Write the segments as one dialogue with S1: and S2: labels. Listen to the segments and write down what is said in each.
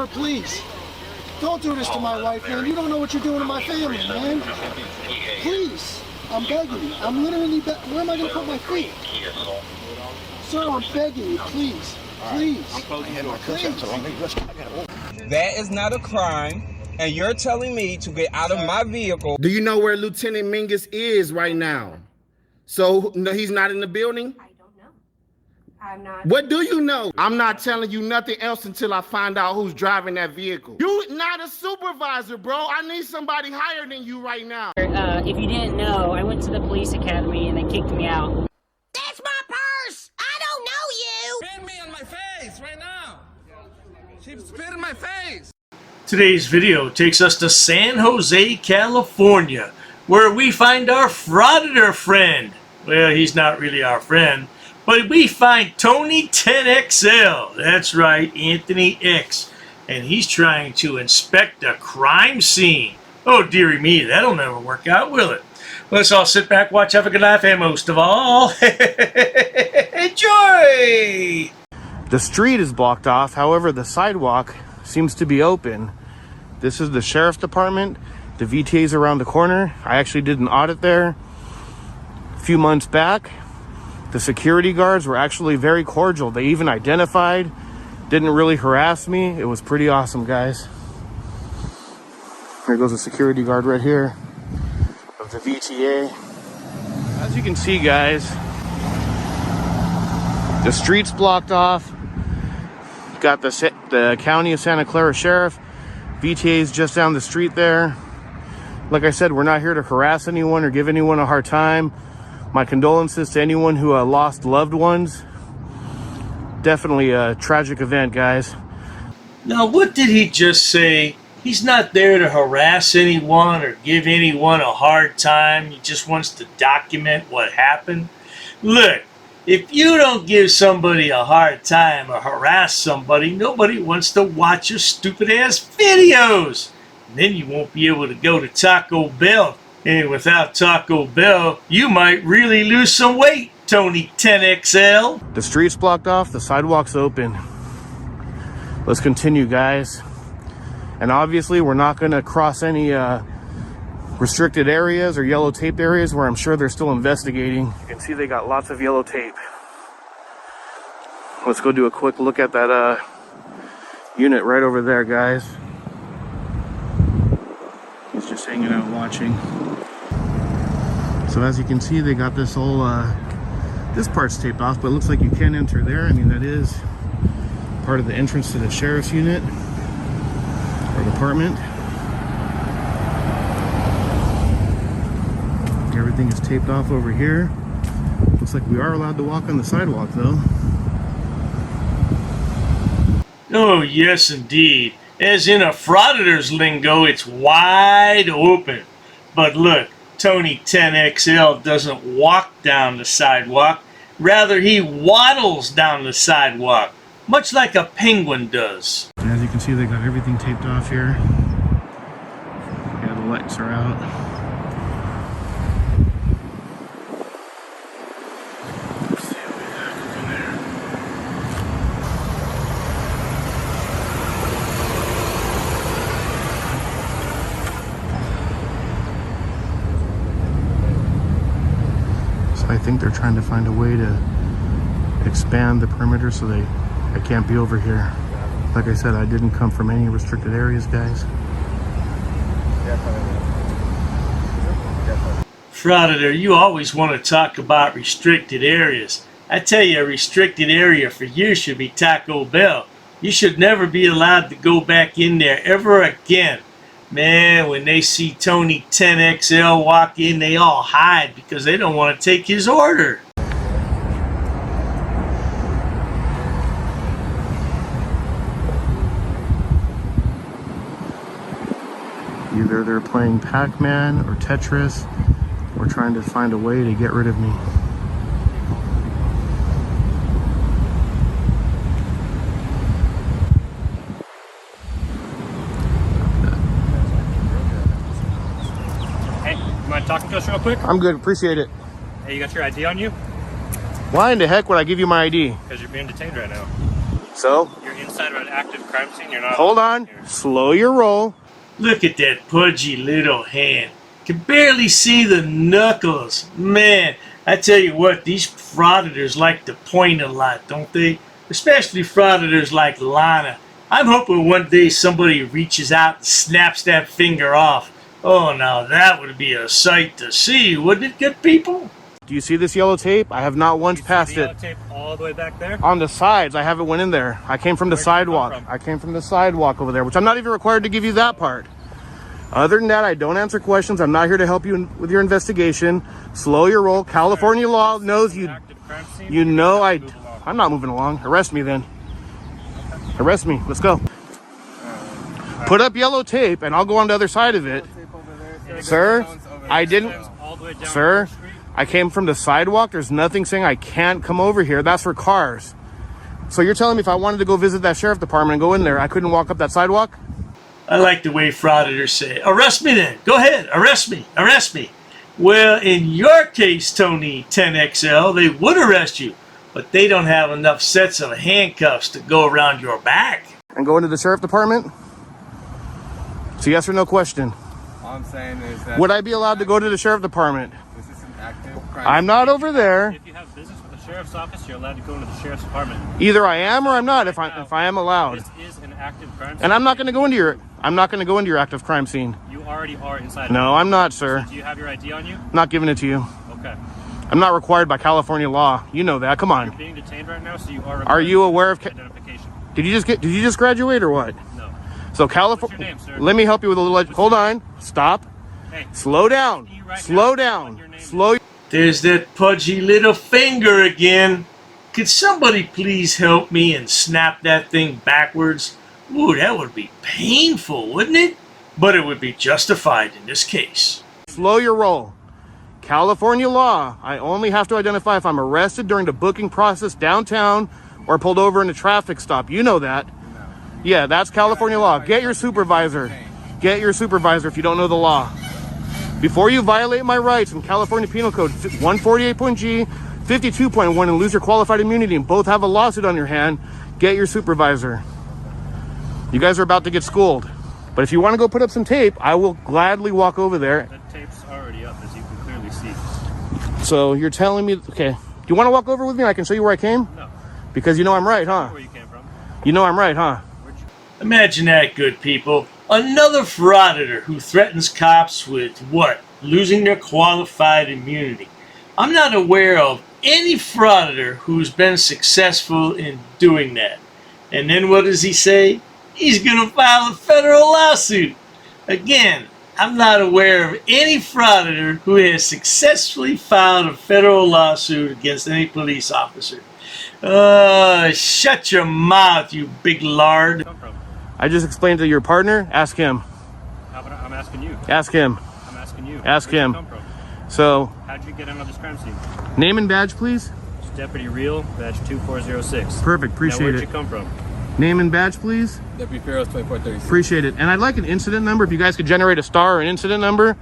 S1: Sir, please. Don't do this to my wife, man. You don't know what you're doing to my family, man. Please. I'm begging you. I'm literally where am I going to put my feet? Sir, I'm begging you, please. Please. Please.
S2: That is not a crime, and you're telling me to get out of my vehicle.
S3: Do you know where Lieutenant Mingus is right now? So, no, he's not in the building?
S4: I don't know. I'm not.
S3: What do you know? I'm not telling you nothing else until I find out who's driving that vehicle. You're not a supervisor, bro. I need somebody higher than you right now.
S5: If you didn't know, I went to the police academy and they kicked me out.
S6: That's my purse! I don't know you!
S2: Spit me in my face right now. She spit in my face.
S7: Today's video takes us to San Jose, California, where we find our Frauditor friend. Well, he's not really our friend, but we find Tony 10XL. That's right, Anthony X. And he's trying to inspect a crime scene. Oh, dearie me, that'll never work out, will it? Let's all sit back, watch, have a good laugh, and most of all, enjoy!
S3: The street is blocked off. However, the sidewalk seems to be open. This is the sheriff's department. The VTA's around the corner. I actually did an audit there a few months back. The security guards were actually very cordial. They even identified, didn't really harass me. It was pretty awesome, guys. There goes a security guard right here of the VTA. As you can see, guys, the street's blocked off. Got the County of Santa Clara Sheriff. VTA's just down the street there. Like I said, we're not here to harass anyone or give anyone a hard time. My condolences to anyone who lost loved ones. Definitely a tragic event, guys.
S7: Now, what did he just say? He's not there to harass anyone or give anyone a hard time. He just wants to document what happened. Look, if you don't give somebody a hard time or harass somebody, nobody wants to watch your stupid-ass videos. And then you won't be able to go to Taco Bell. And without Taco Bell, you might really lose some weight, Tony 10XL.
S3: The street's blocked off, the sidewalk's open. Let's continue, guys. And obviously, we're not going to cross any restricted areas or yellow tape areas where I'm sure they're still investigating. You can see they got lots of yellow tape. Let's go do a quick look at that unit right over there, guys. He's just hanging out watching. So as you can see, they got this whole this part's taped off, but it looks like you can enter there. I mean, that is part of the entrance to the sheriff's unit or department. Everything is taped off over here. Looks like we are allowed to walk on the sidewalk, though.
S7: Oh, yes, indeed. As in a Frauditors lingo, it's wide open. But look, Tony 10XL doesn't walk down the sidewalk. Rather, he waddles down the sidewalk, much like a penguin does.
S3: And as you can see, they got everything taped off here. Yeah, the lights are out. I think they're trying to find a way to expand the perimeter so I can't be over here. Like I said, I didn't come from any restricted areas, guys.
S7: Frauditor, you always want to talk about restricted areas. I tell you, a restricted area for you should be Taco Bell. You should never be allowed to go back in there ever again. Man, when they see Tony 10XL walk in, they all hide because they don't want to take his order.
S3: Either they're playing Pac-Man or Tetris or trying to find a way to get rid of me.
S8: Talking to us real quick?
S3: I'm good, appreciate it.
S8: Hey, you got your ID on you?
S3: Why in the heck would I give you my ID?
S8: Because you're being detained right now.
S3: So?
S8: You're inside of an active crime scene. You're not.
S3: Hold on.
S8: Here.
S3: Slow your roll.
S7: Look at that pudgy little hand. Can barely see the knuckles. Man, I tell you what, these frauditors like to point a lot, don't they? Especially frauditors like Lana. I'm hoping one day somebody reaches out and snaps that finger off. Oh, now that would be a sight to see, wouldn't it, good people?
S3: Do you see this yellow tape? I have not once passed
S8: the
S3: it.
S8: yellow tape all the way back there?
S3: On the sides, I haven't went in there. I came from the
S8: Where'd you
S3: sidewalk.
S8: come from?
S3: I came from the sidewalk over there, which I'm not even required to give you that part. Other than that, I don't answer questions. I'm not here to help you with your investigation. Slow your roll. California law knows you. You know I'm not moving along. Arrest me then. Arrest me. Let's go. Put up yellow tape and I'll go on the other side of it. Sir, I didn't. Sir, I came from the sidewalk. There's nothing saying I can't come over here. That's for cars. So you're telling me if I wanted to go visit that sheriff department and go in there, I couldn't walk up that sidewalk?
S7: I like the way frauditors say, arrest me then. Go ahead, arrest me, arrest me. Well, in your case, Tony 10XL, they would arrest you, but they don't have enough sets of handcuffs to go around your back.
S3: And go into the sheriff department? It's a yes or no question.
S2: All I'm saying is that...
S3: Would I be allowed to go to the sheriff department?
S2: Is this an active crime?
S3: I'm not over there.
S8: If you have business with the sheriff's office, you're allowed to go into the sheriff's department.
S3: Either I am or I'm not. If I am allowed.
S8: This is an active crime scene.
S3: And I'm not going to go into your active crime scene.
S8: You already are inside.
S3: No, I'm not, sir.
S8: So do you have your ID on you?
S3: Not giving it to you.
S8: Okay.
S3: I'm not required by California law. You know that. Come
S8: You're
S3: on.
S8: being detained right now, so you are.
S3: Are you aware of
S8: identification?
S3: Did you just graduate or what?
S8: No.
S3: So
S8: What's your name, sir?
S3: Let me help you with a little hold on. Stop.
S8: Hey.
S3: Slow down.
S8: Right
S3: Slow
S8: now.
S3: down.
S8: Your name
S3: Slow.
S7: There's that pudgy little finger again. Could somebody please help me and snap that thing backwards? Ooh, that would be painful, wouldn't it? But it would be justified in this case.
S3: Slow your roll. California law, I only have to identify if I'm arrested during the booking process downtown or pulled over in a traffic stop. You know that. Yeah, that's California law. Get your supervisor. Get your supervisor if you don't know the law. Before you violate my rights in California Penal Code 148.G, 52.1, and lose your qualified immunity and both have a lawsuit on your hand, get your supervisor. You guys are about to get schooled. But if you want to go put up some tape, I will gladly walk over there.
S8: That tape's already up, as you can clearly see.
S3: So you're telling me, okay, do you want to walk over with me? I can show you where I came?
S8: No.
S3: Because you know I'm right, huh?
S8: Where you came from?
S3: You know I'm right, huh?
S7: Imagine that, good people. Another frauditor who threatens cops with what? Losing their qualified immunity. I'm not aware of any frauditor who's been successful in doing that. And then what does he say? He's going to file a federal lawsuit. Again, I'm not aware of any frauditor who has successfully filed a federal lawsuit against any police officer. Shut your mouth, you big lard.
S8: Come from?
S3: I just explained to your partner. Ask him.
S8: How about I'm asking you?
S3: Ask him.
S8: I'm asking you.
S3: Ask
S8: Where'd
S3: him.
S8: You come from?
S3: So,
S8: How'd you get on this crime scene?
S3: name and badge, please.
S8: It's Deputy Real, badge 2406.
S3: Perfect.
S8: Now,
S3: Appreciate
S8: where'd
S3: it.
S8: you come from?
S3: Name and badge, please.
S2: Deputy Farrell's 2436.
S3: Appreciate it. And I'd like an incident number. If you guys could generate a star or an incident number,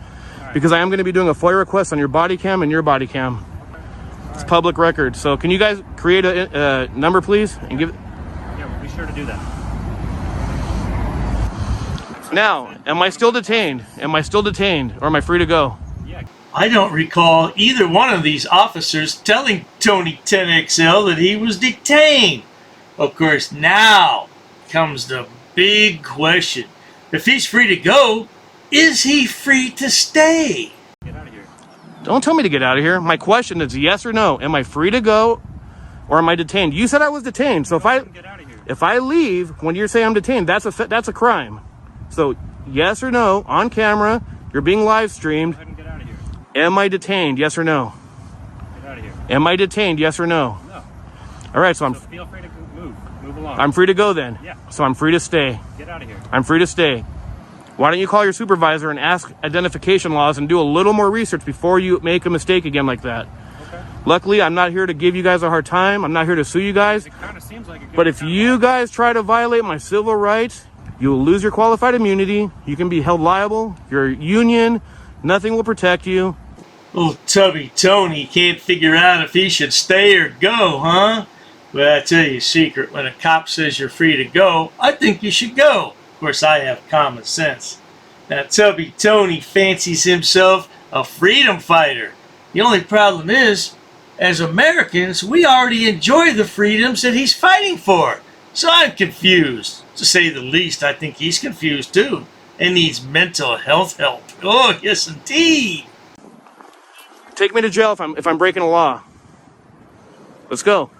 S3: because I am going to be doing a FOIA request on your body cam and your body cam. It's public record. So can you guys create a number, please, and give?
S8: Yeah, we'll be sure to do that.
S3: Now, am I still detained? Am I still detained, or am I free to go?
S8: Yeah.
S7: I don't recall either one of these officers telling Tony 10XL that he was detained. Of course, now comes the big question. If he's free to go, is he free to stay?
S8: Get out of here.
S3: Don't tell me to get out of here. My question is yes or no. Am I free to go, or am I detained? You said I was detained. So
S8: Get out of here.
S3: if I leave when you say I'm detained, that's a crime. So yes or no, on camera, you're being live streamed.
S8: Go ahead and get out of here.
S3: Am I detained? Yes or no?
S8: Get out of here.
S3: Am I detained? Yes or no?
S8: No.
S3: All right, so
S8: So feel free to move. Move along.
S3: I'm free to go then.
S8: Yeah.
S3: So I'm free to stay.
S8: Get out of here.
S3: I'm free to stay. Why don't you call your supervisor and ask identification laws and do a little more research before you make a mistake again like that?
S8: Okay.
S3: Luckily, I'm not here to give you guys a hard time. I'm not here to sue you guys.
S8: It kind of seems like it could
S3: But
S8: be
S3: if
S8: kind of
S3: you guys try to violate my civil rights, you will lose your qualified immunity. You can be held liable. Your union, nothing will protect you.
S7: Oh, Tubby Tony can't figure out if he should stay or go, huh? Well, I tell you a secret. When a cop says you're free to go, I think you should go. Of course, I have common sense. Now, Tubby Tony fancies himself a freedom fighter. The only problem is, as Americans, we already enjoy the freedoms that he's fighting for. So I'm confused. To say the least, I think he's confused too and needs mental health help. Oh, yes, indeed.
S3: Take me to jail if I'm breaking a law. Let's go.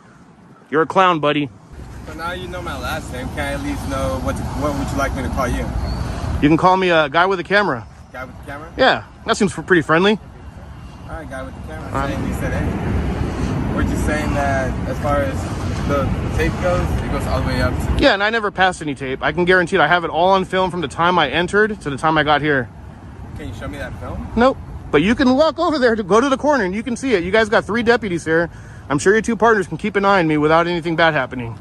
S3: You're a clown, buddy.
S2: So now you know my last name. Can I at least know what would you like me to call you?
S3: You can call me a guy with a camera.
S2: Guy with the camera?
S3: Yeah, that seems pretty friendly.
S2: All right, guy with the camera. You said hey. We're just saying that as far as the tape goes, it goes all the way up to...
S3: Yeah, and I never passed any tape. I can guarantee it. I have it all on film from the time I entered to the time I got here.
S2: Can you show me that film?
S3: Nope. But you can walk over there to go to the corner and you can see it. You guys got 3 deputies here. I'm sure your 2 partners can keep an eye on me without anything bad happening.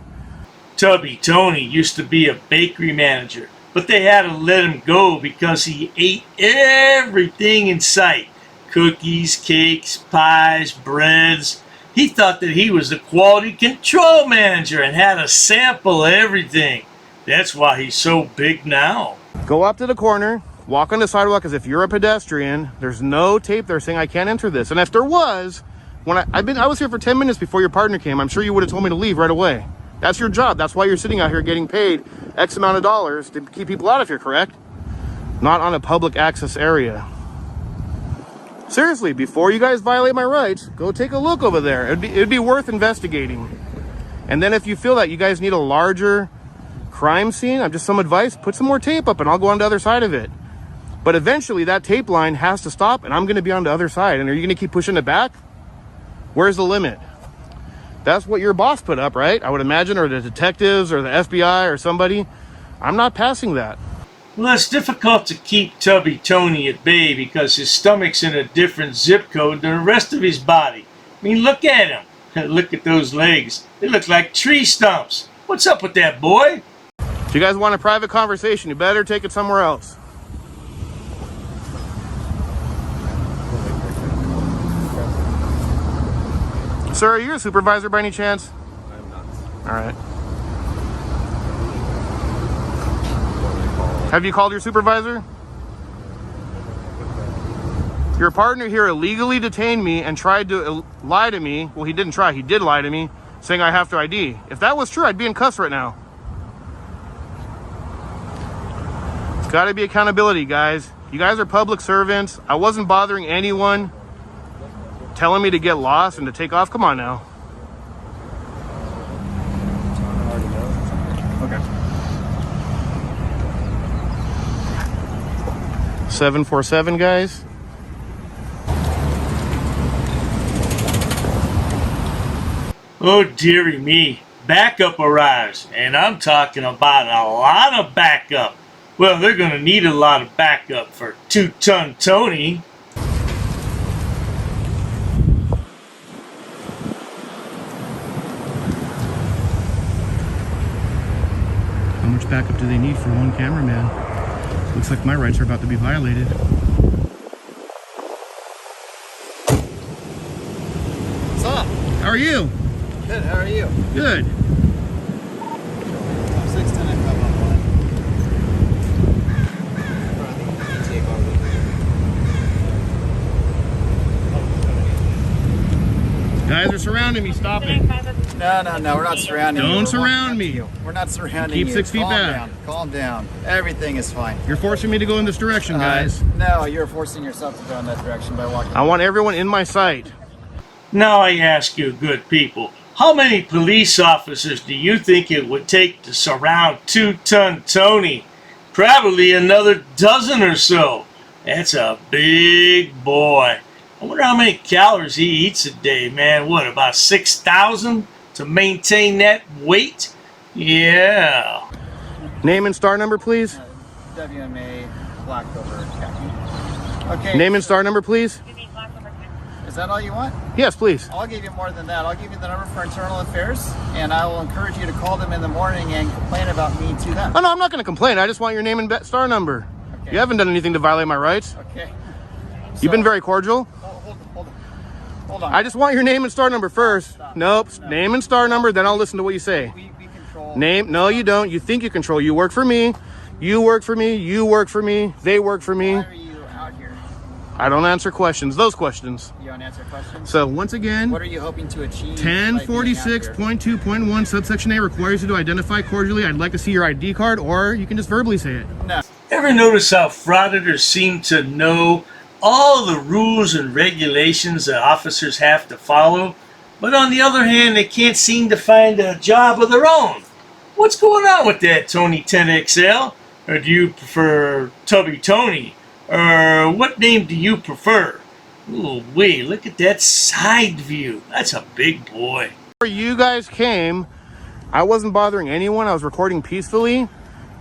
S7: Tubby Tony used to be a bakery manager, but they had to let him go because he ate everything in sight. Cookies, cakes, pies, breads. He thought that he was the quality control manager and had to sample everything. That's why he's so big now.
S3: Go up to the corner, walk on the sidewalk as if you're a pedestrian. There's no tape there saying I can't enter this. And if there was, when I was here for 10 minutes before your partner came, I'm sure you would have told me to leave right away. That's your job. That's why you're sitting out here getting paid X amount of dollars to keep people out of here, correct? Not on a public access area. Seriously, before you guys violate my rights, go take a look over there. It'd be worth investigating. And then if you feel that you guys need a larger crime scene, I'm just some advice, put some more tape up and I'll go on the other side of it. But eventually that tape line has to stop and I'm going to be on the other side. And are you going to keep pushing it back? Where's the limit? That's what your boss put up, right? I would imagine, or the detectives or the FBI or somebody. I'm not passing that.
S7: Well, it's difficult to keep Tubby Tony at bay because his stomach's in a different zip code than the rest of his body. I mean, look at him. Look at those legs. They look like tree stumps. What's up with that, boy?
S3: If you guys want a private conversation, you better take it somewhere else. Sir, are you a supervisor by any chance?
S2: I'm not.
S3: All right. Have you called your supervisor? Your partner here illegally detained me and tried to lie to me. Well, he didn't try. He did lie to me, saying I have to ID. If that was true, I'd be in cuffs right now. It's got to be accountability, guys. You guys are public servants. I wasn't bothering anyone telling me to get lost and to take off. Come on now.
S2: Okay.
S3: 747, guys.
S7: Oh, dearie me. Backup arrives, and I'm talking about a lot of backup. Well, they're going to need a lot of backup for 2-ton Tony.
S3: How much backup do they need for one cameraman? Looks like my rights are about to be violated.
S9: What's up?
S3: How are you?
S9: Good, how are you?
S3: Good.
S9: 610 I come on.
S3: Guys are surrounding me. Stop it.
S9: No, we're not surrounding you.
S3: Don't
S9: We're
S3: surround me.
S9: We're not surrounding you.
S3: Keep 6 feet back.
S9: Calm down. Everything is fine.
S3: You're forcing me to go in this direction, guys.
S9: No, you're forcing yourself to go in that direction by walking.
S3: I want everyone in my sight.
S7: Now I ask you, good people, how many police officers do you think it would take to surround 2-ton Tony? Probably another dozen or so. That's a big boy. I wonder how many calories he eats a day, man. What, about 6,000 to maintain that weight? Yeah.
S3: Name and star number, please.
S9: WMA Black over khaki. Okay.
S3: Name and star number, please.
S9: Is that all you want?
S3: Yes, please.
S9: I'll give you more than that. I'll give you the number for internal affairs, and I will encourage you to call them in the morning and complain about me to them.
S3: Oh, no, I'm not going to complain. I just want your name and star number.
S9: Okay.
S3: You haven't done anything to violate my rights.
S9: Okay.
S3: You've been very cordial.
S9: Hold Hold on.
S3: I just want your name and star number first.
S9: Stop.
S3: Nope.
S9: No.
S3: Name and star number, then I'll listen to what you say.
S9: We control.
S3: Name? No, you don't. You think you control. You work for me. You work for me. You work for me. They work for me.
S9: Why are you out here?
S3: I don't answer questions. Those questions.
S9: You don't answer questions?
S3: So once again,
S9: What are you hoping to achieve? by being out here?
S3: 1046.2.1 subsection A requires you to identify cordially. I'd like to see your ID card, or you can just verbally say it.
S9: No.
S7: Ever notice how frauditors seem to know all the rules and regulations that officers have to follow, but on the other hand, they can't seem to find a job of their own? What's going on with that, Tony 10XL? Or do you prefer Tubby Tony? Or what name do you prefer? Ooh, wait, look at that side view. That's a big boy.
S3: Before you guys came, I wasn't bothering anyone. I was recording peacefully.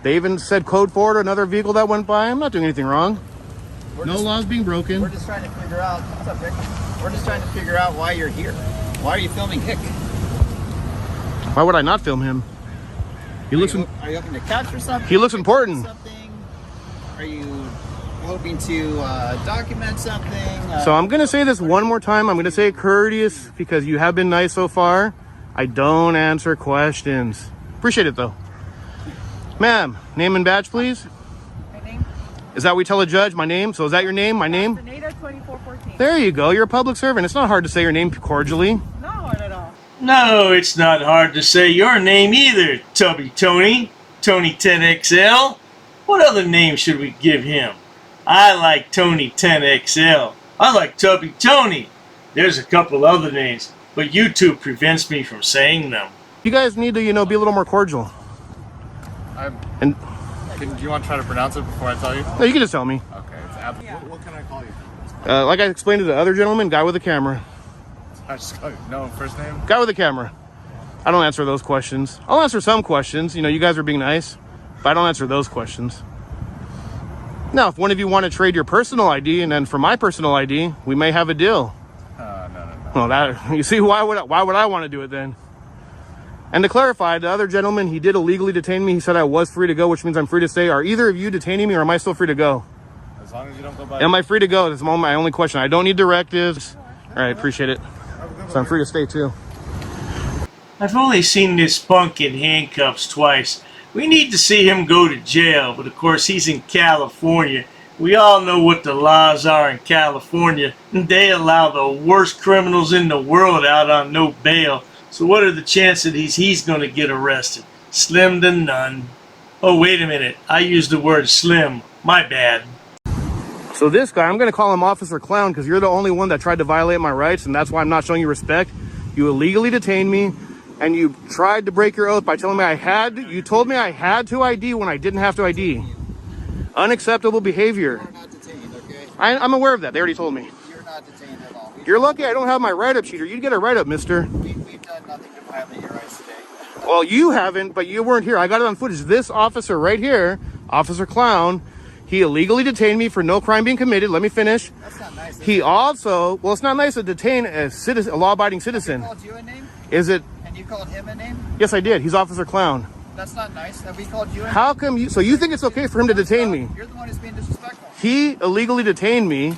S3: They even said code forward another vehicle that went by. I'm not doing anything wrong. No laws being broken.
S9: We're just trying to figure out. What's up, Rick? We're just trying to figure out why you're here. Why are you filming Hick?
S3: Why would I not film him? He looks.
S9: Are you hoping to capture something?
S3: He looks important.
S9: Something? Are you hoping to document something?
S3: So I'm gonna say this one more time. I'm gonna say it courteous because you have been nice so far. I don't answer questions. Appreciate it though. Ma'am, name and badge, please.
S10: My name?
S3: Is that what we tell a judge? My name? So is that your name? My name?
S10: Senada 2414.
S3: There you go. You're a public servant. It's not hard to say your name cordially.
S10: Not hard at all.
S7: No, it's not hard to say your name either, Tubby Tony. Tony 10XL. What other name should we give him? I like Tony 10XL. I like Tubby Tony. There's a couple other names, but YouTube prevents me from saying them.
S3: You guys need to, be a little more cordial. And
S2: Do you want to try to pronounce it before I tell you?
S3: no, you can just tell me.
S2: Okay, it's what can I call you?
S3: Like I explained to the other gentleman, guy with the camera.
S2: I just call you. No, first name?
S3: Guy with the camera. I don't answer those questions. I'll answer some questions. You guys are being nice, but I don't answer those questions. Now, if one of you want to trade your personal ID and then for my personal ID, we may have a deal.
S2: No.
S3: Well, that you see, why would I want to do it then? And to clarify, the other gentleman, he did illegally detain me. He said I was free to go, which means I'm free to stay. Are either of you detaining me, or am I still free to go?
S2: As long as you don't go by.
S3: Am I free to go? That's my only question. I don't need directives. All right, appreciate it. So I'm free to stay too.
S7: I've only seen this punk in handcuffs twice. We need to see him go to jail, but of course he's in California. We all know what the laws are in California, and they allow the worst criminals in the world out on no bail. So what are the chances he's going to get arrested? Slim to none. Oh, wait a minute. I used the word slim. My bad.
S3: So this guy, I'm going to call him Officer Clown because you're the only one that tried to violate my rights, and that's why I'm not showing you respect. You illegally detained me, and you tried to break your oath by telling me you told me I had to ID when I didn't have to ID. Unacceptable behavior.
S9: You're not detained, okay?
S3: I'm aware of that. They already told me.
S9: You're not detained at all.
S3: You're lucky I don't have my write-up sheet, or you'd get a write-up, mister.
S9: We've done nothing to violate your rights today.
S3: Well, you haven't, but you weren't here. I got it on footage. This officer right here, Officer Clown, he illegally detained me for no crime being committed. Let me finish.
S9: That's not nice.
S3: He also, well, it's not nice to detain a law-abiding citizen.
S9: Have we called you a name?
S3: Is it?
S9: And you called him a name?
S3: Yes, I did. He's Officer Clown.
S9: That's not nice. Have we called you a name?
S3: How come you? So you think it's okay for him to detain me?
S9: You're the one who's being disrespectful.
S3: He illegally detained me.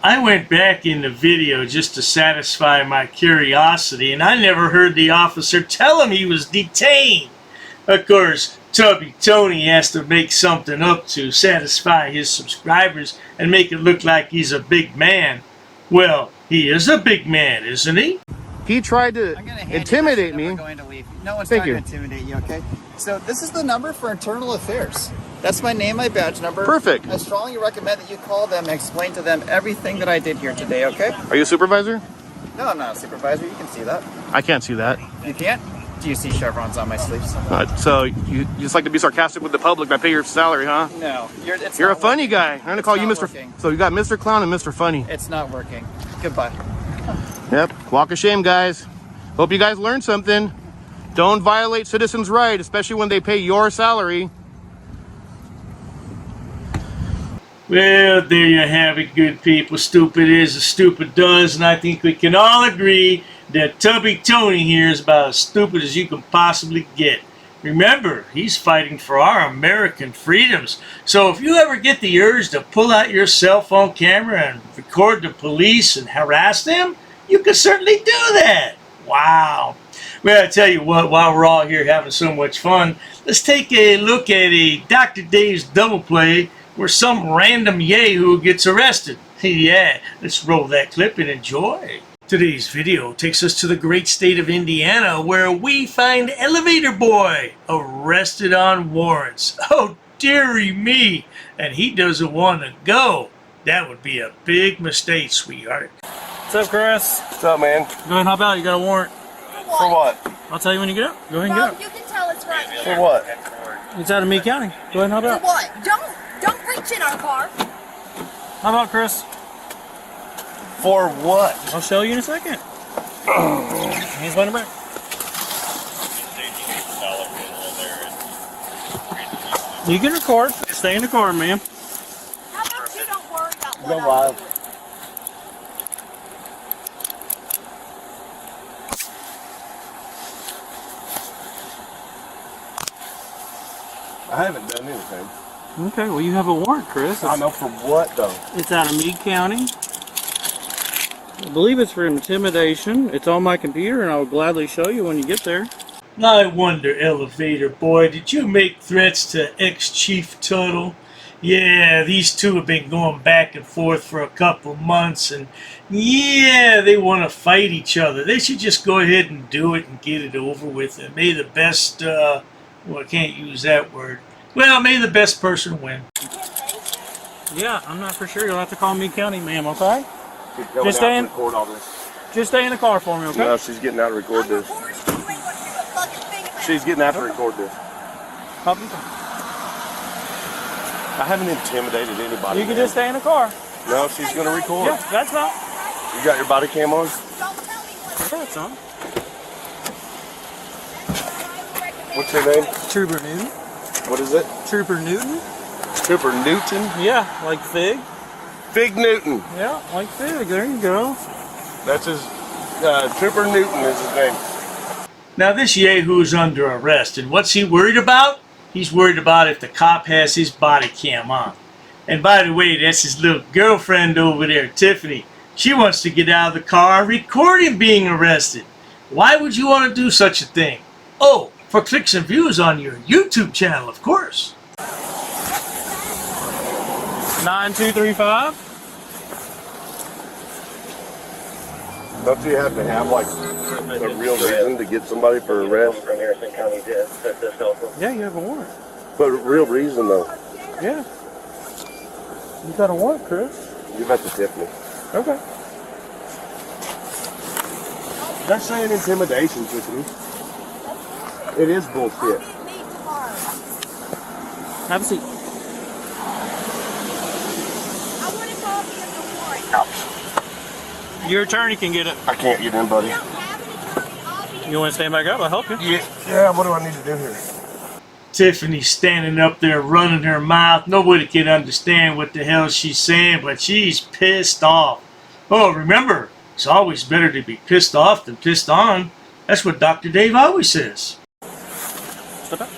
S7: I went back in the video just to satisfy my curiosity, and I never heard the officer tell him he was detained. Of course, Tubby Tony has to make something up to satisfy his subscribers and make it look like he's a big man. Well, he is a big man, isn't he?
S3: He tried to
S9: I'm gonna hand
S3: intimidate
S9: you this, and
S3: me.
S9: then we're going to leave. No one's
S3: Thank
S9: trying
S3: you.
S9: to intimidate you, okay? So this is the number for internal affairs. That's my name, my badge number.
S3: Perfect.
S9: I strongly recommend that you call them and explain to them everything that I did here today, okay?
S3: Are you a supervisor?
S9: No, I'm not a supervisor. You can see that.
S3: I can't see that.
S9: You can't? Do you see chevrons on my sleeves?
S3: So you just like to be sarcastic with the public that pay your salary, huh?
S9: No.
S3: You're a funny guy. I'm gonna call you Mr.
S9: Working.
S3: So you got Mr. Clown and Mr. Funny.
S9: It's not working. Goodbye.
S3: Yep. Walk of shame, guys. Hope you guys learned something. Don't violate citizens' rights, especially when they pay your salary.
S7: Well, there you have it, good people. Stupid is as stupid does, and I think we can all agree that Tubby Tony here is about as stupid as you can possibly get. Remember, he's fighting for our American freedoms. So if you ever get the urge to pull out your cell phone camera and record the police and harass them, You can certainly do that. Wow. Well, I tell you what, while we're all here having so much fun, let's take a look at a Dr. Dave's double play where some random yahoo gets arrested. Yeah, let's roll that clip and enjoy. Today's video takes us to the great state of Indiana, where we find Elevator Boy arrested on warrants. Oh, dearie me, and he doesn't want to go. That would be a big mistake, sweetheart.
S11: What's up, Chris?
S2: What's up, man?
S11: Go ahead and hop out. You got a warrant.
S2: For what?
S11: I'll tell you when you get up. Go ahead and get up.
S6: You can tell it's right here.
S2: For what?
S11: It's out of Meade County. Go ahead and hop
S6: For
S11: out.
S6: what? Don't reach in our car.
S11: How about Chris?
S2: For what?
S11: I'll show you in a second. Hands behind your back. You can record. Stay in the car, ma'am.
S6: How about you don't worry about what
S2: Go
S6: I'm
S2: wild.
S6: doing?
S2: I haven't done anything.
S11: Okay, well, you have a warrant, Chris.
S2: I know for what, though.
S11: It's out of Meade County. I believe it's for intimidation. It's on my computer, and I'll gladly show you when you get there.
S7: I wonder, Elevator Boy, did you make threats to ex-Chief Tuttle? Yeah, these two have been going back and forth for a couple months, and yeah, they want to fight each other. They should just go ahead and do it and get it over with. And may the best, well, I can't use that word. Well, may the best person win.
S11: Yeah, I'm not for sure. You'll have to call Meade County, ma'am, okay?
S2: She's going
S11: Just
S2: out
S11: stay in-
S2: to record all this.
S11: Just stay in the car for me, okay?
S2: No, she's getting out to record this. She's getting out to record this.
S11: Hop in the car.
S2: I haven't intimidated anybody.
S11: You can just stay in the car.
S2: No, she's going to record.
S11: Yeah, that's fine.
S2: You got your body cam on?
S11: Yeah, it's on.
S2: What's your name?
S11: Trooper Newton.
S2: What is it?
S11: Trooper Newton?
S2: Trooper Newton?
S11: Yeah, like Fig.
S2: Fig Newton.
S11: Yeah, like Fig. There you go.
S2: That's his, Trooper Newton is his name.
S7: Now, this yahoo's under arrest, and what's he worried about? He's worried about if the cop has his body cam on. And by the way, that's his little girlfriend over there, Tiffany. She wants to get out of the car and record him being arrested. Why would you want to do such a thing? Oh, for clicks and views on your YouTube channel, of course.
S11: 9235.
S2: Don't you have to have, like, a real reason to get somebody for arrest?
S11: Yeah, you have a warrant.
S2: But a real reason, though.
S11: Yeah. You got a warrant, Chris.
S2: Give that to Tiffany.
S11: Okay.
S2: That's saying intimidation, Tiffany. It is bullshit.
S11: Have a seat.
S6: I want a copy of the warrant.
S11: Your attorney can get it.
S2: I can't get in, buddy.
S11: You want to stand back up? I'll help you.
S2: Yeah, what do I need to do here?
S7: Tiffany's standing up there running her mouth. Nobody can understand what the hell she's saying, but she's pissed off. Oh, remember, it's always better to be pissed off than pissed on. That's what Dr. Dave always says.
S11: Step back.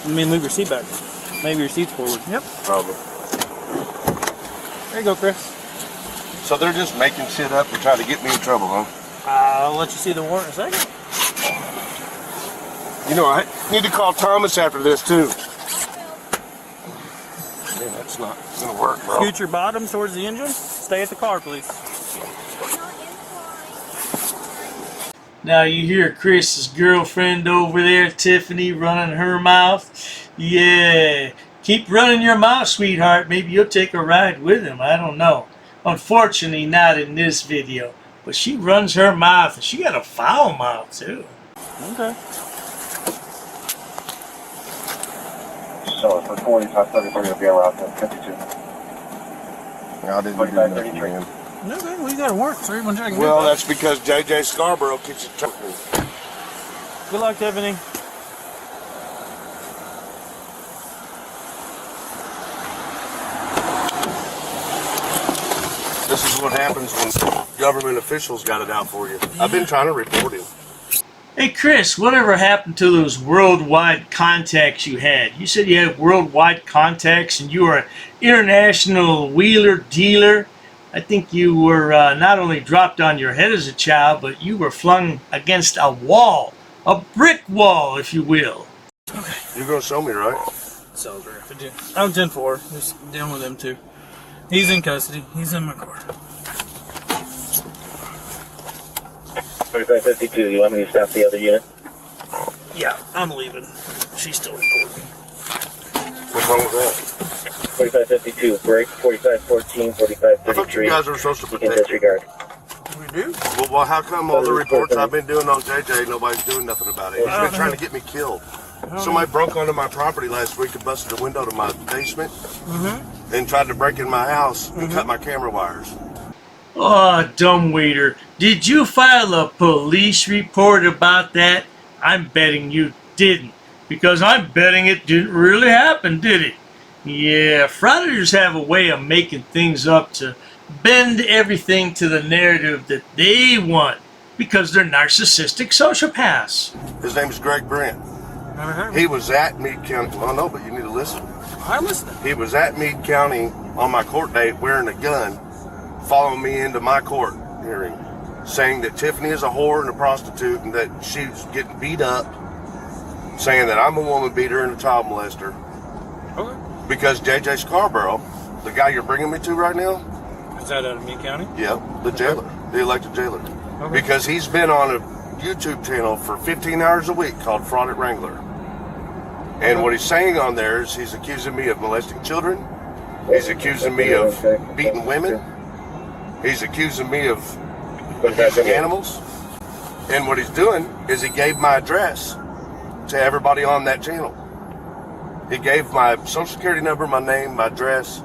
S11: Let me move your seat back. Maybe your seat's forward. Yep.
S2: Probably.
S11: There you go, Chris.
S2: So they're just making shit up and trying to get me in trouble, huh?
S11: I'll let you see the warrant in a second.
S2: You know, I need to call Thomas after this, too. Man, that's not going to work, bro.
S11: Scoot your bottom towards the engine. Stay at the car, please.
S7: Now you hear Chris's girlfriend over there, Tiffany, running her mouth. Yeah, keep running your mouth, sweetheart. Maybe you'll take a ride with him. I don't know. Unfortunately, not in this video. But she runs her mouth, and she got a foul mouth, too.
S11: Okay.
S2: So for 45-30, we're going to be around 52. No, I didn't do nothing, man.
S11: Okay, well, you got a warrant, so everyone check.
S2: Well, that's because J.J. Scarborough keeps it trucking.
S11: Good luck, Tiffany.
S2: This is what happens when government officials got it out for you. I've been trying to report him.
S7: Hey, Chris, whatever happened to those worldwide contacts you had? You said you had worldwide contacts and you were an international wheeler dealer. I think you were not only dropped on your head as a child, but you were flung against a wall. A brick wall, if you will.
S12: You're gonna show me, right?
S11: Telegraph. I'm 10-4. Just dealing with him too. He's in custody. He's in my car.
S13: 4552, you want me to stop the other unit?
S11: Yeah, I'm leaving. She's still recording.
S12: What's wrong with that?
S13: 4552, break. 4514, 4533.
S12: I thought you guys were supposed to
S13: You can
S12: protect me.
S13: disregard.
S11: We do?
S12: Well, how come all the reports I've been doing on JJ, nobody's doing nothing about it? He's been trying to get me killed. Somebody broke onto my property last week and busted the window to my basement and tried to break in my house and cut my camera wires.
S7: Oh, dumbwaiter. Did you file a police report about that? I'm betting you didn't. Because I'm betting it didn't really happen, did it? Yeah, frauditors have a way of making things up to bend everything to the narrative that they want. Because they're narcissistic sociopaths.
S12: His name is Greg Brent.
S11: Never heard of
S12: He was at Meade County. Well, no, but you need to listen.
S11: I'm listening.
S12: He was at Meade County on my court date wearing a gun, following me into my court hearing, saying that Tiffany is a whore and a prostitute and that she's getting beat up, saying that I'm a woman beater and a child molester.
S11: Okay.
S12: Because JJ Scarborough, the guy you're bringing me to right now,
S11: Is that out of Meade County?
S12: yeah, the jailer, the elected jailer.
S11: Okay.
S12: Because he's been on a YouTube channel for 15 hours a week called Fraudit Wrangler. And what he's saying on there is he's accusing me of molesting children. He's accusing me of beating women. He's accusing me of abusing animals. And what he's doing is he gave my address to everybody on that channel. He gave my social security number, my name, my address,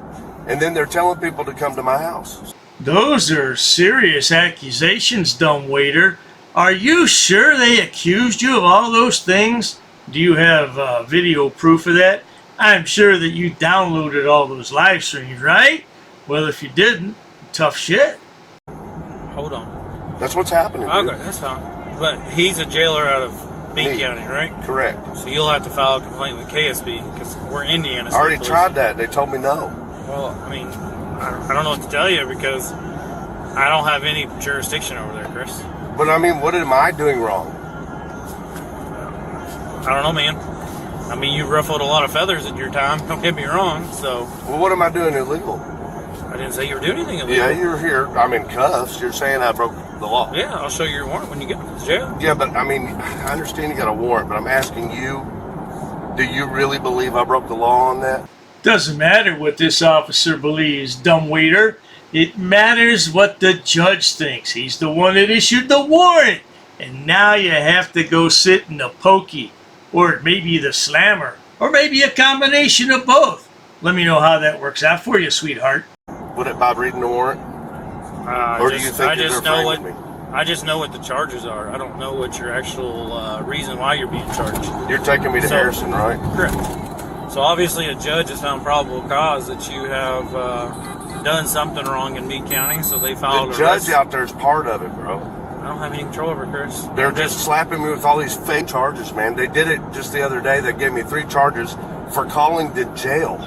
S12: and then they're telling people to come to my house.
S7: Those are serious accusations, dumbwaiter. Are you sure they accused you of all those things? Do you have video proof of that? I'm sure that you downloaded all those live streams, right? Well, if you didn't, tough shit.
S11: Hold on.
S12: That's what's happening.
S11: Okay,
S12: Dude.
S11: that's fine. But he's a jailer out of Meade County, right?
S12: Correct.
S11: So you'll have to file a complaint with KSB because we're Indiana.
S12: I already tried that. They told me no.
S11: Well, I mean, I don't know what to tell you because I don't have any jurisdiction over there, Chris.
S12: But I mean, what am I doing wrong?
S11: I don't know, man. I mean, you ruffled a lot of feathers in your time. Don't get me wrong. So.
S12: Well, what am I doing illegal?
S11: I didn't say you were doing anything illegal.
S12: Yeah, you're here. I'm in cuffs. You're saying I broke the law.
S11: Yeah, I'll show you your warrant when you get to jail.
S12: Yeah, but I mean, I understand you got a warrant, but I'm asking you, do you really believe I broke the law on that?
S7: Doesn't matter what this officer believes, dumbwaiter. It matters what the judge thinks. He's the one that issued the warrant. And now you have to go sit in the pokey. Or maybe the slammer. Or maybe a combination of both. Let me know how that works out for you, sweetheart.
S12: Would it by reading the warrant? Or do you think
S11: I
S12: you're
S11: just know what
S12: me?
S11: I just know what the charges are. I don't know what your actual reason why you're being charged.
S12: You're taking me to Harrison, right?
S11: Correct. So obviously a judge has found probable cause that you have done something wrong in Meade County, so they filed
S12: The judge out there is part of it, bro.
S11: I don't have any control over it, Chris.
S12: They're just slapping me with all these fake charges, man. They did it just the other day. They gave me 3 charges for calling the jail.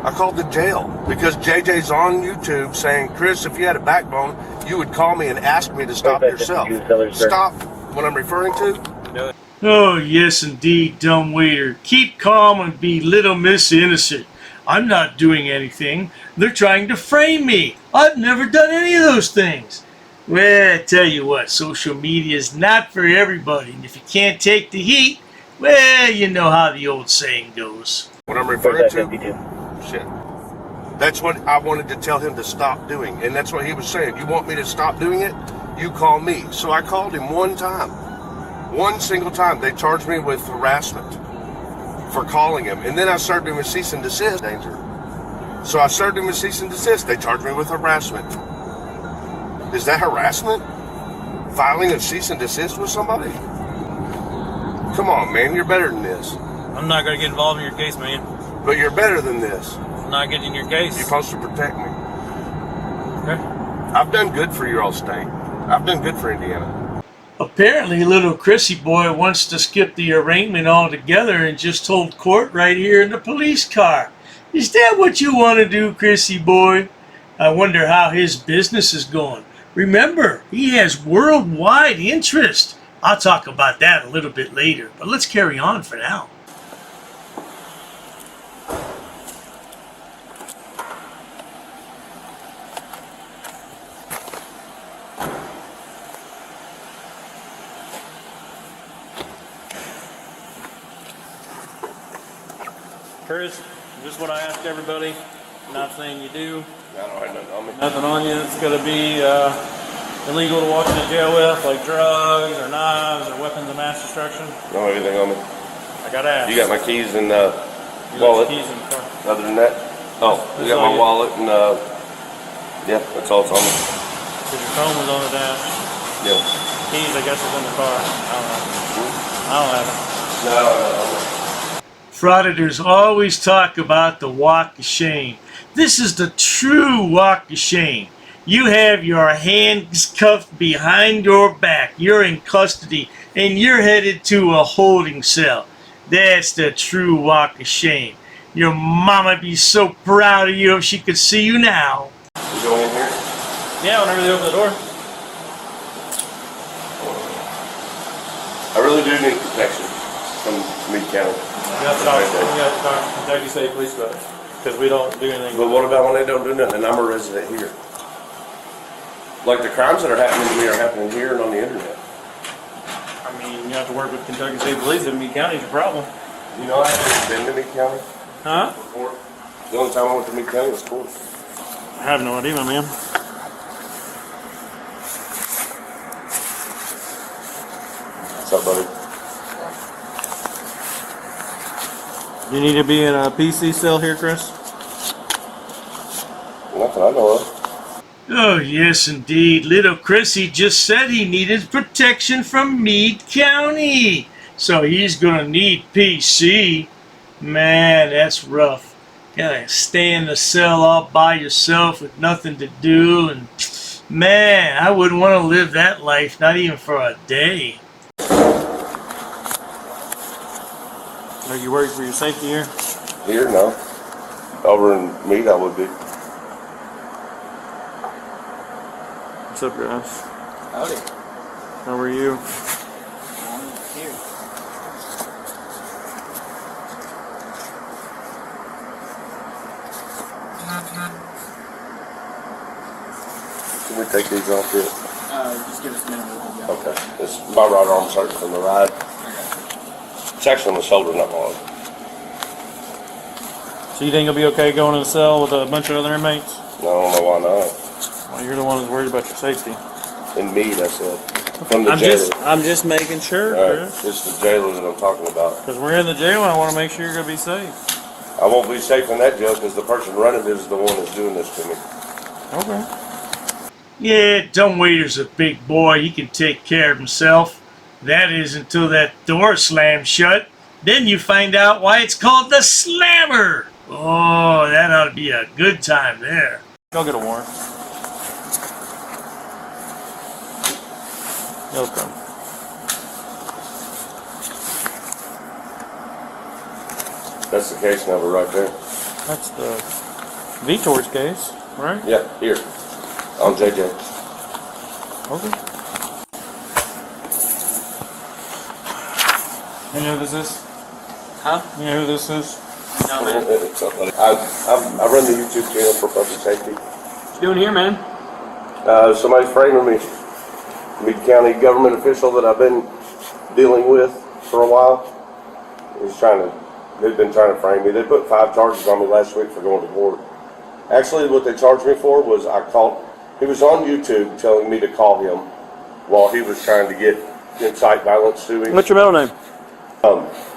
S12: I called the jail because JJ's on YouTube saying, Chris, if you had a backbone, you would call me and ask me to stop yourself. Stop what I'm referring to?
S7: Oh, yes, indeed, dumbwaiter. Keep calm and be little Miss Innocent. I'm not doing anything. They're trying to frame me. I've never done any of those things. Well, I tell you what, social media is not for everybody. And if you can't take the heat, well, you know how the old saying goes.
S12: What I'm referring to? Shit. That's what I wanted to tell him to stop doing. And that's what he was saying. You want me to stop doing it? You call me. So I called him one time. One single time. They charged me with harassment for calling him. And then I served him with cease and desist. Danger. So I served him with cease and desist. They charged me with harassment. Is that harassment? Filing a cease and desist with somebody? Come on, man. You're better than this.
S11: I'm not going to get involved in your case, man.
S12: But you're better than this.
S11: I'm not getting in your case.
S12: You're supposed to protect me.
S11: Okay.
S12: I've done good for your old state. I've done good for Indiana.
S7: Apparently, little Chrissy boy wants to skip the arraignment altogether and just hold court right here in the police car. Is that what you want to do, Chrissy boy? I wonder how his business is going. Remember, he has worldwide interest. I'll talk about that a little bit later, but let's carry on for now.
S11: Chris, just what I ask everybody. Not saying you do.
S12: I don't have nothing on me.
S11: Nothing on you that's going to be illegal to walk into jail with, like drugs or knives or weapons of mass destruction.
S12: Don't have anything on me.
S11: I got to ask.
S12: You got my keys and
S11: You
S12: wallet.
S11: got your keys in the car.
S12: Other than that, oh, you got my wallet and yeah, that's all that's on me.
S11: Because your phone was on the dash.
S12: Yeah.
S11: Keys, I guess, is in the car. I don't know. I don't have it.
S12: No.
S7: Frauditors always talk about the walk of shame. This is the true walk of shame. You have your hands cuffed behind your back. You're in custody and you're headed to a holding cell. That's the true walk of shame. Your mama be so proud of you if she could see you now.
S12: You going in here?
S11: Yeah, whenever they open the door.
S12: I really do need protection from Meade County.
S11: We got to talk to Kentucky State Police about it. Because we don't do anything.
S12: But what about when they don't do nothing? And I'm a resident here. Like the crimes that are happening to me are happening here and on the internet.
S11: I mean, you have to work with Kentucky State Police. If Meade County is a problem.
S12: You know, I haven't been to Meade County
S11: Huh?
S12: before. The only time I went to Meade County was court.
S11: I have no idea, my man.
S12: What's up, buddy?
S11: You need to be in a PC cell here, Chris?
S12: Nothing I know of.
S7: Oh, yes, indeed. Little Chrissy just said he needed protection from Meade County. So he's going to need PC. Man, that's rough. Gotta stay in the cell all by yourself with nothing to do. And man, I wouldn't want to live that life, not even for a day.
S11: Are you worried for your safety here?
S12: Here, no. Over in Meade, I would be.
S11: What's up, guys?
S9: Howdy.
S11: How are you?
S9: I'm here.
S12: Can we take these off here?
S9: Just give us a minute. We'll go.
S12: Okay. It's my right arm's hurting from the ride. It's actually on the shoulder, not my arm.
S11: So you think you'll be okay going in a cell with a bunch of other inmates?
S12: No, I don't know why not.
S11: Well, you're the one who's worried about your safety.
S12: In Meade, I said. From the jailer.
S11: I'm just making sure,
S12: Right.
S11: Chris.
S12: It's the jailer that I'm talking about.
S11: Because we're in the jail and I want to make sure you're going to be safe.
S12: I won't be safe in that jail because the person running it is the one that's doing this to me.
S11: Okay.
S7: Yeah, dumbwaiter's a big boy. He can take care of himself. That is until that door slams shut. Then you find out why it's called the Slammer. Oh, that ought to be a good time there.
S11: Go get a warrant. Okay.
S12: That's the case number right there.
S11: That's the Vitor's case, right?
S12: Yeah, here. On JJ.
S11: Okay. You know who this is?
S9: Huh?
S11: You know who this is?
S9: No, man.
S12: I run the YouTube channel for public safety.
S11: What you doing here, man?
S12: Somebody's framing me. Meade County government official that I've been dealing with for a while. They've been trying to frame me. They put 5 charges on me last week for going to court. Actually, what they charged me for was he was on YouTube telling me to call him while he was trying to get incite violence to me.
S11: What's your middle name?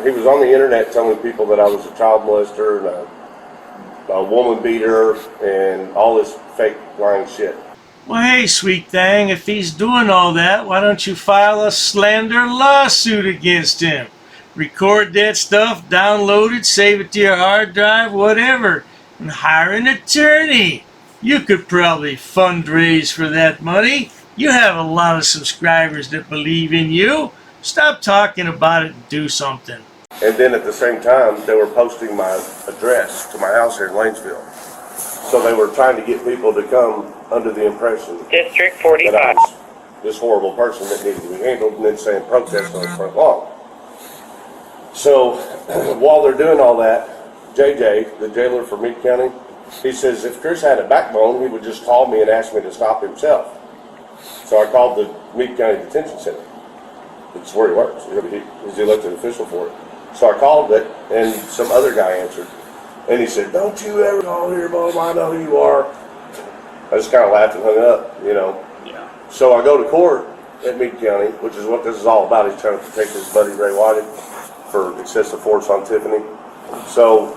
S12: He was on the internet telling people that I was a child molester and a woman beater and all this fake lying shit.
S7: Well, hey, sweet thing, if he's doing all that, why don't you file a slander lawsuit against him? Record that stuff, download it, save it to your hard drive, whatever, and hire an attorney. You could probably fundraise for that money. You have a lot of subscribers that believe in you. Stop talking about it and do something.
S12: And then at the same time, they were posting my address to my house here in Lanesville. So they were trying to get people to come under the impression
S5: District
S12: that
S5: 45.
S12: I was this horrible person that needed to be handled, and then saying protest on the front lawn. So while they're doing all that, JJ, the jailer for Meade County, he says if Chris had a backbone, he would just call me and ask me to stop himself. So I called the Meade County Detention Center. It's where he works. He's the elected official for it. So I called it, and some other guy answered. And he said, "Don't you ever call here, Bob. I know who you are." I just kind of laughed and hung up, you know.
S11: Yeah.
S12: So I go to court at Meade County, which is what this is all about. He's trying to protect his buddy Ray Whiting for excessive force on Tiffany. So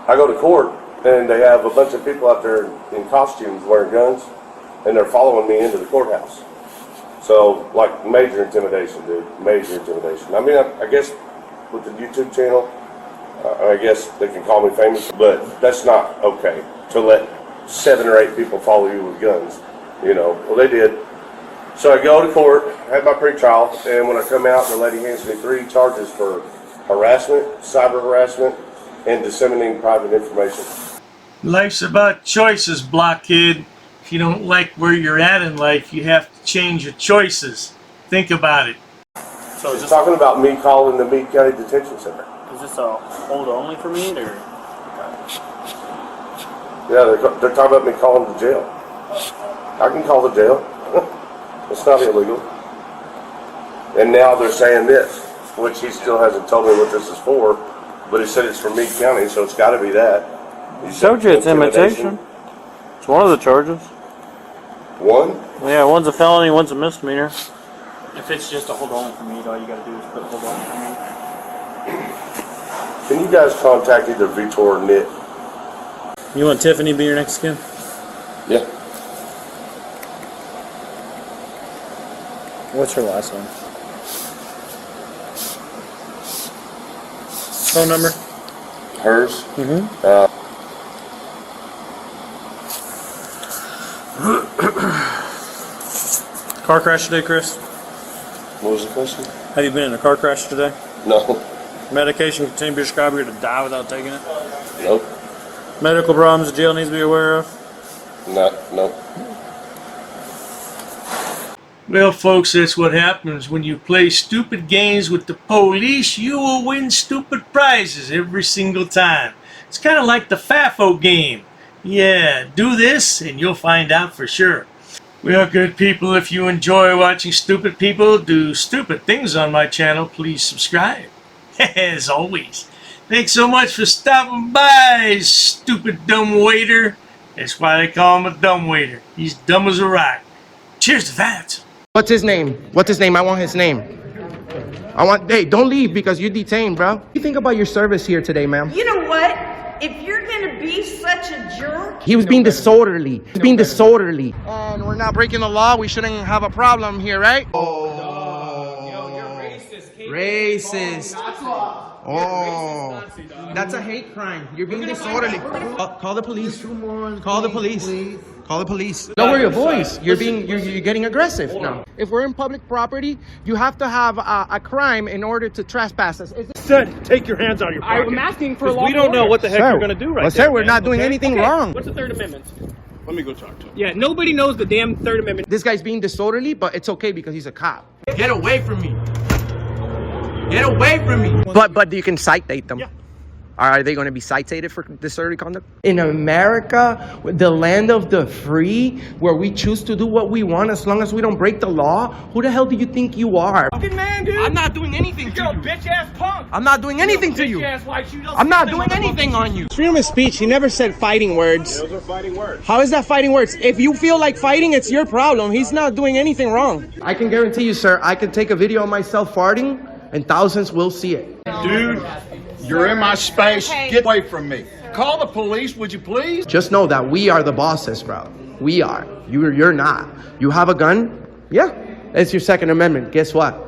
S12: I go to court, and they have a bunch of people out there in costumes wearing guns, and they're following me into the courthouse. So, like, major intimidation, dude. Major intimidation. I mean, I guess with the YouTube channel, I guess they can call me famous, but that's not okay to let 7 or 8 people follow you with guns, you know. Well, they did. So I go to court, had my pre-trial, and when I come out, the lady hands me 3 charges for harassment, cyber harassment, and disseminating private information.
S7: Life's about choices, blockhead. If you don't like where you're at in life, you have to change your choices. Think about it.
S11: So
S12: it's talking about me calling the Meade County Detention Center.
S11: Is this a hold only for me, or?
S12: Yeah, they're talking about me calling the jail. I can call the jail. It's not illegal. And now they're saying this, which he still hasn't told me what this is for, but he said it's from Meade County, so it's got to be that.
S11: He showed you it's imitation. It's one of the charges.
S12: One?
S11: Yeah, one's a felony, one's a misdemeanor. If it's just a hold only for me, all you gotta do is put hold only for me.
S12: Can you guys contact either Vitor or Nick?
S11: You want Tiffany to be your next skin?
S12: Yeah.
S11: What's her last name? Phone number?
S12: Hers?
S11: Mm-hmm. Car crash today, Chris?
S12: What was the question?
S11: Have you been in a car crash today?
S12: No.
S11: Medication continue to be prescribed you to die without taking it?
S12: Nope.
S11: Medical problems the jail needs to be aware of?
S12: Nope.
S7: Well, folks, that's what happens when you play stupid games with the police. You will win stupid prizes every single time. It's kind of like the FAFO game. Yeah, do this and you'll find out for sure. Well, good people, if you enjoy watching stupid people do stupid things on my channel, please subscribe. As always, thanks so much for stopping by, stupid dumb waiter. That's why they call him a dumb waiter. He's dumb as a rock. Cheers to that.
S3: What's his name? What's his name? I want his name. Hey, don't leave because you're detained, bro. What do you think about your service here today, ma'am?
S6: You know what? If you're gonna be such a jerk,
S3: He was being disorderly. He's being disorderly. And we're not breaking the law. We shouldn't have a problem here, right? Racist. Oh, that's a hate crime. You're being disorderly. Call the police. Call the police. Call the police. Lower your voice. You're getting aggressive now. If we're in public property, you have to have a crime in order to trespass us.
S8: Said, take your hands out of your pocket.
S10: I'm asking for a
S8: we don't know what the heck you're going to do right
S3: sir,
S8: there.
S3: we're not doing anything wrong.
S10: What's the Third Amendment?
S8: Let me go talk to him.
S10: Yeah, nobody knows the damn Third Amendment.
S3: This guy's being disorderly, but it's okay because he's a cop.
S2: Get away from me. Get away from me.
S3: But you can citate them.
S8: Yeah.
S3: Are they going to be cited for disorderly conduct? In America, the land of the free, where we choose to do what we want as long as we don't break the law, who the hell do you think you are?
S10: Fucking man, dude.
S3: I'm not doing anything to
S10: You're a
S3: you.
S10: bitch ass punk.
S3: I'm not doing anything to you.
S10: Bitch ass white shoe.
S3: I'm not doing anything on you. Freedom of speech, he never said fighting words.
S8: Those are fighting words.
S3: How is that fighting words? If you feel like fighting, it's your problem. He's not doing anything wrong. I can guarantee you, sir, I can take a video of myself farting and thousands will see it.
S14: Dude, you're in my space. Get away from me. Call the police, would you please?
S3: Just know that we are the bosses, bro. We are. You're not. You have a gun? Yeah. It's your Second Amendment. Guess what?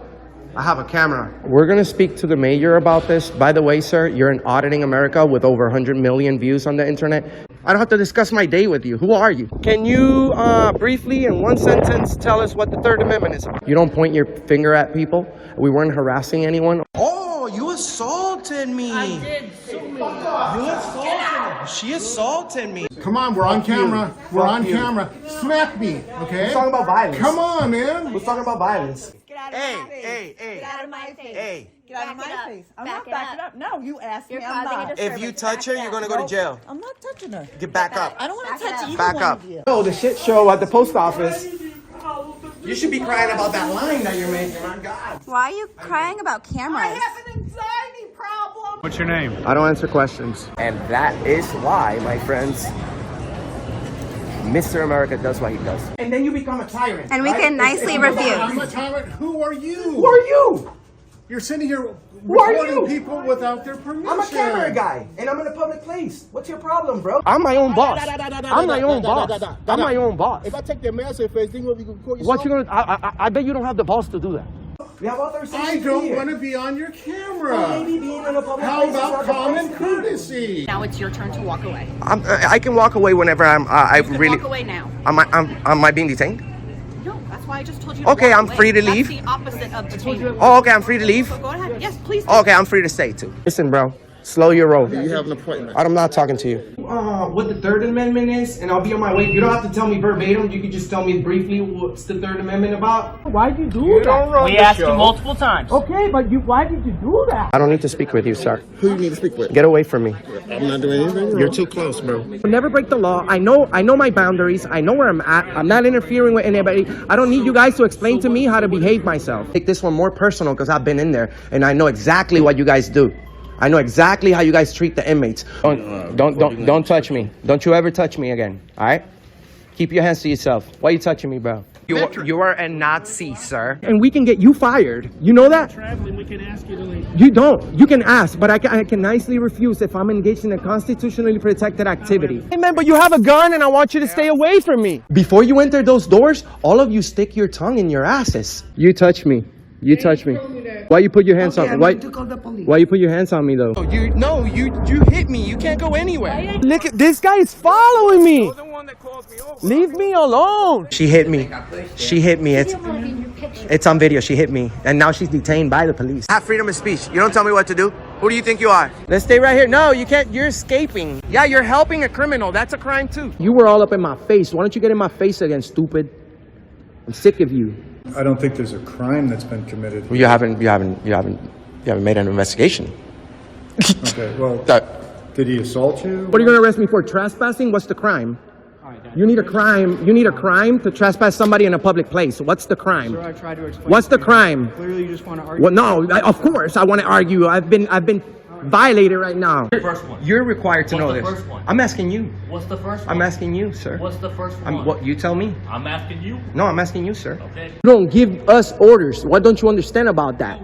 S3: I have a camera. We're going to speak to the mayor about this. By the way, sir, you're in Auditing America with over 100 million views on the internet. I don't have to discuss my day with you. Who are you? Can you briefly, in one sentence, tell us what the Third Amendment is about? You don't point your finger at people. We weren't harassing anyone. Oh, you assaulted me.
S6: I did.
S3: You assaulted me.
S15: She assaulted me.
S16: Come on, we're on camera. We're on camera. Smack me, okay?
S15: We're talking about violence.
S16: Come on, man.
S15: We're talking about violence.
S6: Hey. Get out of my face. Hey. Get out of my face. I'm not backing up. No, you asked me. I'm not.
S15: If you touch her, you're gonna go to jail.
S6: I'm not touching her.
S15: Get back up.
S6: I don't want to touch either
S15: Back
S6: one
S15: up.
S6: of you.
S15: Oh, the shit show at the post office. You should be crying about that line that you're making. My God.
S4: Why are you crying about cameras?
S6: I have an anxiety problem.
S3: What's your name?
S15: I don't answer questions. And that is why, my friends, Mr. America does what he does. And then you become a tyrant.
S4: And we can nicely refuse.
S16: I'm a tyrant. Who are you?
S15: Who are you?
S16: You're sitting here
S15: Who are
S16: recording
S15: you?
S16: people without their permission.
S15: I'm a camera guy, and I'm in a public place. What's your problem, bro? I'm my own boss. I'm my own boss. I'm my own boss.
S16: If I take your mask off, think what you can call yourself?
S15: What you gonna? I bet you don't have the balls to do that. We have authorization.
S16: I don't want to be on your camera.
S15: Well, maybe being in a public
S16: How
S15: place is
S16: about
S15: not the
S16: common
S15: place to be.
S16: courtesy?
S4: Now it's your turn to walk away.
S15: I can walk away whenever I really.
S4: Walk away now.
S15: Am I being detained?
S4: No, that's why I just told you to
S15: Okay,
S4: walk
S15: I'm
S4: away.
S15: free to leave.
S4: That's the opposite of detainment.
S15: Oh, okay, I'm free to leave.
S4: So go ahead. Yes, please.
S15: Okay, I'm free to stay too. Listen, bro. Slow your roll.
S16: You have an appointment.
S15: I'm not talking to you. What the Third Amendment is, and I'll be on my way. You don't have to tell me verbatim. You can just tell me briefly what's the Third Amendment about.
S11: Why'd you do that?
S5: We asked you multiple times.
S11: Okay, but why did you do that?
S15: I don't need to speak with you, sir.
S16: Who do you need to speak with?
S15: Get away from me.
S16: I'm not doing anything. You're too close, bro.
S15: Never break the law. I know my boundaries. I know where I'm at. I'm not interfering with anybody. I don't need you guys to explain to me how to behave myself. Take this one more personal because I've been in there and I know exactly what you guys do. I know exactly how you guys treat the inmates. Don't touch me. Don't you ever touch me again. All right? Keep your hands to yourself. Why are you touching me, bro? You are a Nazi, sir. And we can get you fired. You know that?
S11: Traveling, we can ask you to leave.
S15: You don't. You can ask, but I can nicely refuse if I'm engaged in a constitutionally protected activity. Hey, man, but you have a gun and I want you to stay away from me. Before you enter those doors, all of you stick your tongue in your asses. You touch me. You touch me. Why you put your hands on me? Why you put your hands on me though? You hit me. You can't go anywhere. Look at this guy is following me. Leave me alone. She hit me. She hit me. It's on video. She hit me, and now she's detained by the police. I have freedom of speech. You don't tell me what to do. Who do you think you are? Let's stay right here. No, you can't. You're escaping. Yeah, you're helping a criminal. That's a crime too. You were all up in my face. Why don't you get in my face again, stupid? I'm sick of you.
S17: I don't think there's a crime that's been committed.
S15: You haven't made an investigation.
S17: Okay, well, did he assault you?
S15: What are you going to arrest me for? Trespassing? What's the crime? You need a crime to trespass somebody in a public place. What's the crime?
S11: Sir, I tried to explain.
S15: What's the crime?
S11: Clearly, you just want to argue.
S15: Well, no, of course I want to argue. I've been violated right now.
S5: First one.
S15: You're required to know
S5: What's
S15: this.
S5: the first one?
S15: I'm asking you.
S5: What's the first one?
S15: I'm asking you, sir.
S5: What's the first one?
S15: What you tell me?
S5: I'm asking you.
S15: No, I'm asking you, sir.
S5: Okay.
S15: You don't give us orders. What don't you understand about that?